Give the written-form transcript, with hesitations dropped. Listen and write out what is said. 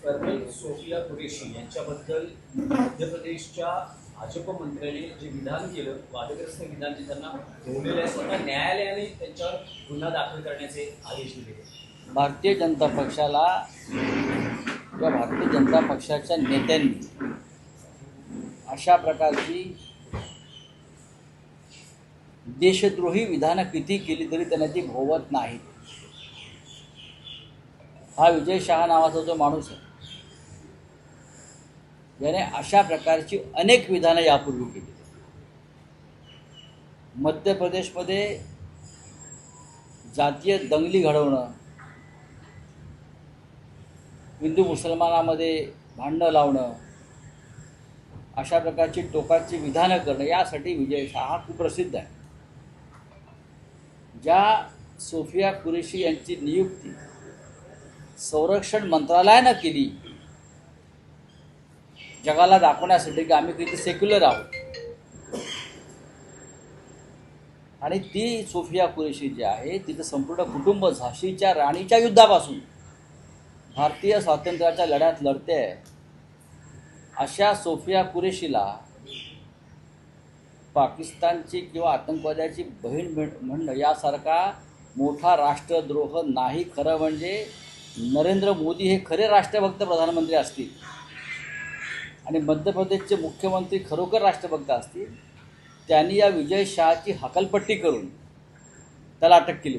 Colonel Sofia Qureshi यांच्याबद्दल मध्य प्रदेशच्या भाजप मंत्र्यांनी जे विधान केलं, वादग्रस्त विधान जे त्यांना ठेवलेलं आहे, स्वतः न्यायालयाने त्यांच्यावर गुन्हा दाखल करण्याचे आदेश दिले. भारतीय जनता पक्षाला किंवा भारतीय जनता पक्षाच्या नेत्यांनी अशा प्रकारची देशद्रोही विधानं किती केली तरी त्यांना ती भोवत नाहीत. हा विजय शहा नावाचा जो माणूस आहे, याने अशा प्रकारची अनेक विधानं यापूर्वी केली. मध्य प्रदेशमध्ये जातीय दंगली घडवणं, हिंदू मुसलमानामध्ये भांडणं लावणं, अशा प्रकारची टोकाची विधानं करणं, यासाठी विजय शहा हा खूप प्रसिद्ध आहे. ज्या सोफिया कुरेशी यांची नियुक्ती संरक्षण मंत्रालयानं केली, जगाला दाखवण्यासाठी की आम्ही किती सेक्युलर आहोत, आणि ती सोफिया कुरेशी जी आहे तिचं संपूर्ण कुटुंब झाशीच्या राणीच्या युद्धापासून भारतीय स्वातंत्र्याच्या लढ्यात लढते आहे. अशा सोफिया कुरेशीला पाकिस्तानची किंवा आतंकवाद्याची बहीण म्हणणं यासारखा मोठा राष्ट्रद्रोह नाही. खरं म्हणजे नरेंद्र मोदी हे खरे राष्ट्रभक्त प्रधानमंत्री असतील आणि मध्य प्रदेशचे मुख्यमंत्री खरोखर राष्ट्रभक्त असतील, त्यांनी या विजय शहाची हकालपट्टी करून त्याला अटक केली.